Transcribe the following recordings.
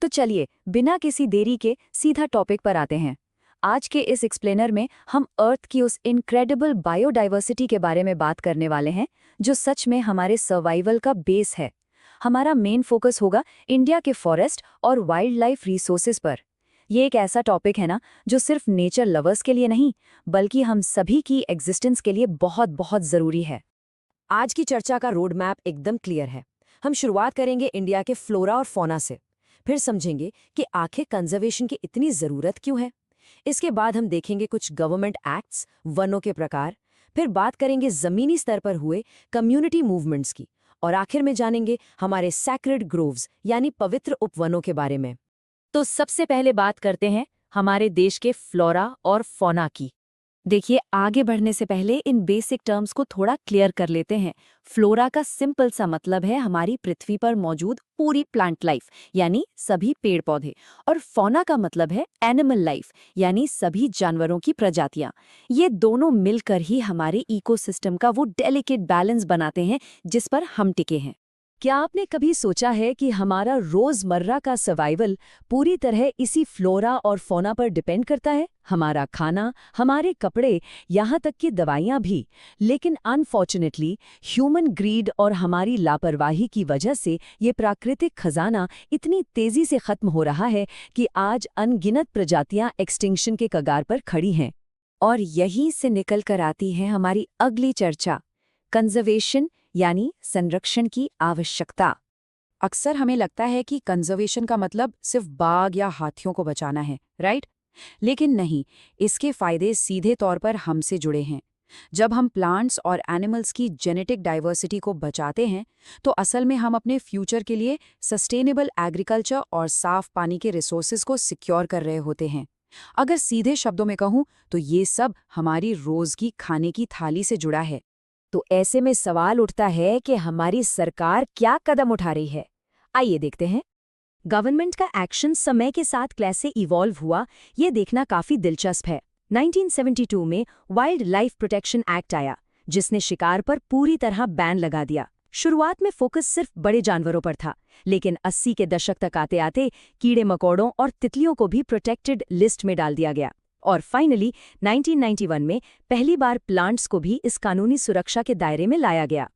तो चलिए बिना किसी देरी के सीधा टॉपिक पर आते हैं। आज के इस एक्सप्लेनर में हम अर्थ की उस इनक्रेडिबल बायोडाइवर्सिटी के बारे में बात करने वाले हैं जो सच में हमारे सर्वाइवल का बेस है। हमारा मेन फोकस होगा इंडिया के फॉरेस्ट और वाइल्ड लाइफ रिसोर्सेज पर। ये एक ऐसा टॉपिक है ना जो सिर्फ नेचर लवर्स के लिए नहीं बल्कि हम सभी की एग्जिस्टेंस के लिए बहुत बहुत ज़रूरी है। आज की चर्चा का रोड मैप एकदम क्लियर है। हम शुरुआत करेंगे इंडिया के फ्लोरा और फौना से, फिर समझेंगे कि आखिर कंजर्वेशन की इतनी ज़रूरत क्यों है। इसके बाद हम देखेंगे कुछ गवर्नमेंट एक्ट्स, वनों के प्रकार, फिर बात करेंगे ज़मीनी स्तर पर हुए कम्युनिटी मूवमेंट्स की, और आखिर में जानेंगे हमारे सैक्रेड ग्रोव्स यानी पवित्र उपवनों के बारे में। तो सबसे पहले बात करते हैं हमारे देश के फ्लोरा और फौना की। देखिए, आगे बढ़ने से पहले इन बेसिक टर्म्स को थोड़ा क्लियर कर लेते हैं। फ्लोरा का सिंपल सा मतलब है हमारी पृथ्वी पर मौजूद पूरी प्लांट लाइफ यानी सभी पेड़ पौधे, और फौना का मतलब है एनिमल लाइफ यानी सभी जानवरों की प्रजातियां। ये दोनों मिलकर ही हमारे इकोसिस्टम का वो डेलिकेट बैलेंस बनाते हैं जिस पर हम टिके हैं। क्या आपने कभी सोचा है कि हमारा रोजमर्रा का सर्वाइवल पूरी तरह इसी फ्लोरा और फौना पर डिपेंड करता है? हमारा खाना, हमारे कपड़े, यहाँ तक कि दवाइयाँ भी। लेकिन अनफॉर्चुनेटली ह्यूमन ग्रीड और हमारी लापरवाही की वजह से ये प्राकृतिक खजाना इतनी तेजी से खत्म हो रहा है कि आज अनगिनत प्रजातियां एक्सटिंक्शन के कगार पर खड़ी हैं। और यहीं से निकल कर आती है हमारी अगली चर्चा, कंजर्वेशन यानी संरक्षण की आवश्यकता। अक्सर हमें लगता है कि कंजर्वेशन का मतलब सिर्फ बाघ या हाथियों को बचाना है, राइट? लेकिन नहीं, इसके फायदे सीधे तौर पर हमसे जुड़े हैं। जब हम प्लांट्स और एनिमल्स की जेनेटिक डाइवर्सिटी को बचाते हैं तो असल में हम अपने फ्यूचर के लिए सस्टेनेबल एग्रीकल्चर और साफ पानी के रिसोर्सेज को सिक्योर कर रहे होते हैं। अगर सीधे शब्दों में कहूँ तो ये सब हमारी रोज की खाने की थाली से जुड़ा है। तो ऐसे में सवाल उठता है कि हमारी सरकार क्या कदम उठा रही है। आइए देखते हैं। गवर्नमेंट का एक्शन समय के साथ कैसे इवॉल्व हुआ, ये देखना काफी दिलचस्प है। 1972 में वाइल्ड लाइफ प्रोटेक्शन एक्ट आया, जिसने शिकार पर पूरी तरह बैन लगा दिया। शुरुआत में फोकस सिर्फ बड़े जानवरों पर था, लेकिन 80 के दशक तक आते आते कीड़े मकोड़ों और तितलियों को भी प्रोटेक्टेड लिस्ट में डाल दिया गया। और फाइनली 1991 में पहली बार प्लांट्स को भी इस कानूनी सुरक्षा के दायरे में लाया गया।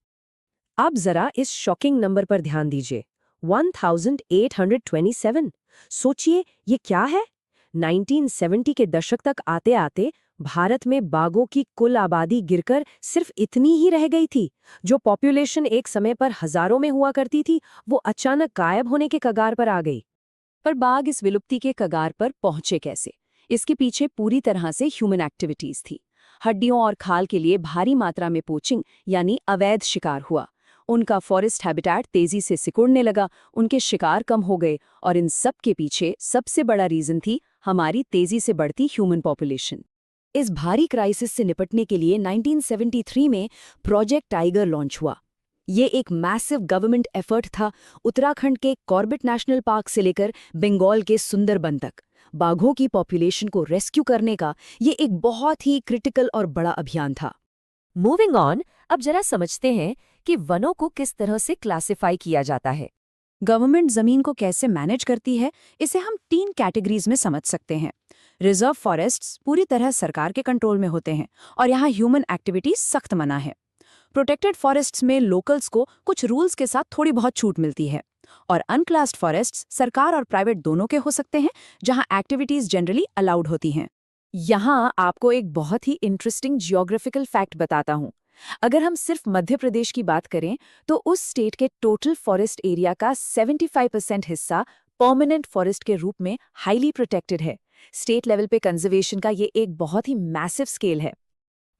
अब जरा इस शॉकिंग नंबर पर ध्यान दीजिए, 1827। सोचिए ये क्या है। 1970 के दशक तक आते आते भारत में बाघों की कुल आबादी गिरकर सिर्फ इतनी ही रह गई थी। जो पॉपुलेशन एक समय पर हजारों में हुआ करती थी, वो अचानक गायब होने के कगार पर आ गई। पर बाघ इस विलुप्ति के कगार पर पहुंचे कैसे? इसके पीछे पूरी तरह से ह्यूमन एक्टिविटीज थी। हड्डियों और खाल के लिए भारी मात्रा में पोचिंग यानी अवैध शिकार हुआ। उनका फॉरेस्ट हैबिटेट तेजी से सिकुड़ने लगा, उनके शिकार कम हो गए, और इन सब के पीछे सबसे बड़ा रीजन थी हमारी तेजी से बढ़ती ह्यूमन पॉपुलेशन। इस भारी क्राइसिस से निपटने के लिए 1973 में प्रोजेक्ट टाइगर लॉन्च हुआ। ये एक मैसिव गवर्नमेंट एफर्ट था, उत्तराखंड के कॉर्बेट नेशनल पार्क से लेकर बंगाल के सुंदरबन तक। बाघों की पॉपुलेशन को रेस्क्यू करने का ये एक बहुत ही क्रिटिकल और बड़ा अभियान था। मूविंग ऑन, अब जरा समझते हैं कि वनों को किस तरह से क्लासिफाई किया जाता है। गवर्नमेंट जमीन को कैसे मैनेज करती है, इसे हम 3 कैटेगरीज में समझ सकते हैं। रिजर्व फॉरेस्ट्स पूरी तरह सरकार के कंट्रोल में होते हैं और यहाँ ह्यूमन एक्टिविटी सख्त मना है। प्रोटेक्टेड फॉरेस्ट्स में लोकल्स को कुछ रूल्स के साथ थोड़ी बहुत छूट मिलती है। और अनक्लास्ड फॉरेस्ट्स सरकार और प्राइवेट दोनों के हो सकते हैं, जहां एक्टिविटीज जनरली अलाउड होती हैं। यहां आपको एक बहुत ही इंटरेस्टिंग जियोग्राफिकल फैक्ट बताता हूं। अगर हम सिर्फ मध्य प्रदेश की बात करें तो उस स्टेट के टोटल फॉरेस्ट एरिया का 75% हिस्सा परमानेंट फॉरेस्ट के रूप में हाईली प्रोटेक्टेड है। स्टेट लेवल पे कंजर्वेशन का ये एक बहुत ही मैसिव स्केल है।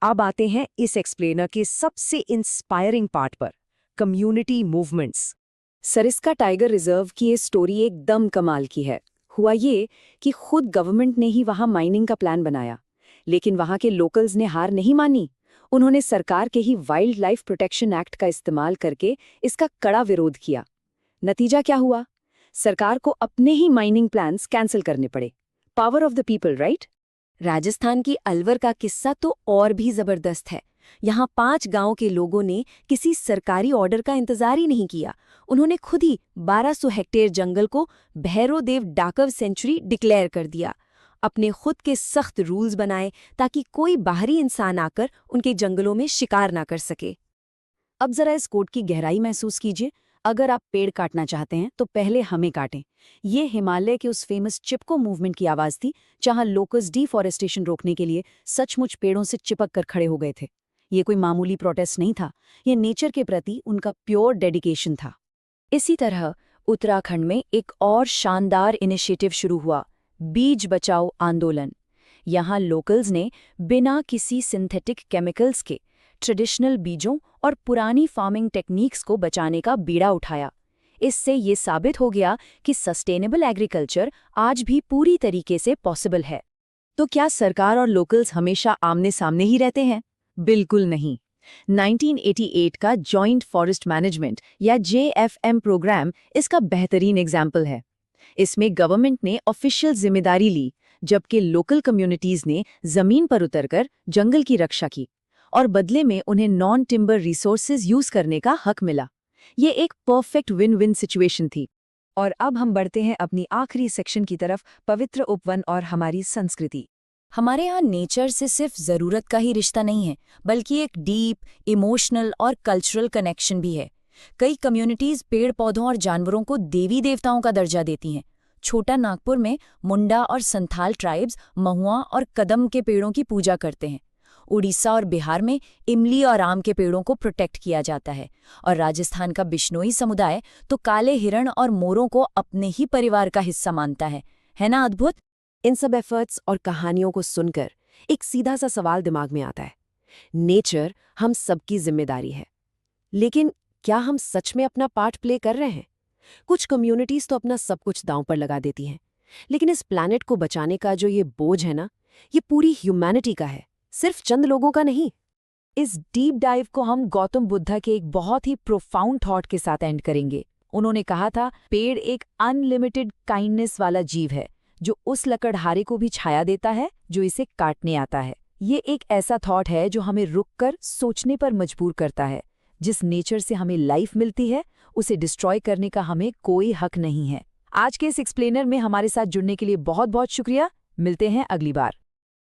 अब आते हैं इस एक्सप्लेनर के सबसे इंस्पायरिंग पार्ट पर, community movements. Sariska tiger reserve की ये स्टोरी एकदम कमाल की है। हुआ ये कि खुद गवर्नमेंट ने ही वहां माइनिंग का प्लान बनाया, लेकिन वहां के लोकल्स ने हार नहीं मानी। उन्होंने सरकार के ही वाइल्ड लाइफ प्रोटेक्शन एक्ट का इस्तेमाल करके इसका कड़ा विरोध किया। नतीजा क्या हुआ? सरकार को अपने ही माइनिंग प्लान्स कैंसिल करने पड़े। Power of the people, right? Rajasthan की अलवर का किस्सा तो और भी जबरदस्त है। यहाँ 5 गांव के लोगों ने किसी सरकारी ऑर्डर का इंतजार ही नहीं किया। उन्होंने खुद ही 1200 हेक्टेयर जंगल को भैरोदेव डाकव सेंचुरी डिक्लेयर कर दिया। अपने खुद के सख्त रूल्स बनाए ताकि कोई बाहरी इंसान आकर उनके जंगलों में शिकार ना कर सके। अब जरा इस कोड की गहराई महसूस कीजिए। अगर आप पेड़ काटना चाहते हैं तो पहले हमें काटें। ये हिमालय के उस फेमस चिपको मूवमेंट की आवाज़ थी, जहां लोकल्स डिफॉरेस्टेशन रोकने के लिए सचमुच पेड़ों से चिपक कर खड़े हो गए थे। ये कोई मामूली प्रोटेस्ट नहीं था, ये नेचर के प्रति उनका प्योर डेडिकेशन था। इसी तरह उत्तराखंड में एक और शानदार इनिशिएटिव शुरू हुआ, बीज बचाओ आंदोलन। यहाँ लोकल्स ने बिना किसी सिंथेटिक केमिकल्स के ट्रेडिशनल बीजों और पुरानी फार्मिंग टेक्निक्स को बचाने का बीड़ा उठाया। इससे ये साबित हो गया कि सस्टेनेबल एग्रीकल्चर आज भी पूरी तरीके से पॉसिबल है। तो क्या सरकार और लोकल्स हमेशा आमने सामने ही रहते हैं? बिल्कुल नहीं। 1988 का जॉइंट फॉरेस्ट मैनेजमेंट या JFM प्रोग्राम इसका बेहतरीन एग्जाम्पल है। इसमें गवर्नमेंट ने ऑफिशियल जिम्मेदारी ली, जबकि लोकल कम्युनिटीज ने जमीन पर उतरकर जंगल की रक्षा की और बदले में उन्हें नॉन टिम्बर रिसोर्सेज यूज करने का हक मिला। ये एक परफेक्ट विन विन सिचुएशन थी। और अब हम बढ़ते हैं अपनी आखिरी सेक्शन की तरफ, पवित्र उपवन और हमारी संस्कृति। हमारे यहाँ नेचर से सिर्फ ज़रूरत का ही रिश्ता नहीं है, बल्कि एक डीप, इमोशनल और कल्चरल कनेक्शन भी है। कई कम्युनिटीज़ पेड़ पौधों और जानवरों को देवी देवताओं का दर्जा देती हैं। छोटा नागपुर में मुंडा और संथाल ट्राइब्स महुआ और कदम के पेड़ों की पूजा करते हैं। उड़ीसा और बिहार में इमली और आम के पेड़ों को प्रोटेक्ट किया जाता है। और राजस्थान का बिश्नोई समुदाय तो काले हिरण और मोरों को अपने ही परिवार का हिस्सा मानता है ना अद्भुत? इन सब एफर्ट्स और कहानियों को सुनकर एक सीधा सा सवाल दिमाग में आता है। नेचर हम सबकी जिम्मेदारी है, लेकिन क्या हम सच में अपना पार्ट प्ले कर रहे हैं? कुछ कम्युनिटीज तो अपना सब कुछ दांव पर लगा देती हैं, लेकिन इस प्लैनेट को बचाने का जो ये बोझ है ना, ये पूरी ह्यूमैनिटी का है, सिर्फ चंद लोगों का नहीं। इस डीप डाइव को हम गौतम बुद्धा के एक बहुत ही प्रोफाउंड थॉट के साथ एंड करेंगे। उन्होंने कहा था, पेड़ एक अनलिमिटेड काइंडनेस वाला जीव है जो उस लकड़हारे को भी छाया देता है जो इसे काटने आता है। ये एक ऐसा थॉट है जो हमें रुककर सोचने पर मजबूर करता है। जिस नेचर से हमें लाइफ मिलती है, उसे डिस्ट्रॉय करने का हमें कोई हक नहीं है। आज के इस एक्सप्लेनर में हमारे साथ जुड़ने के लिए बहुत बहुत शुक्रिया। मिलते हैं अगली बार।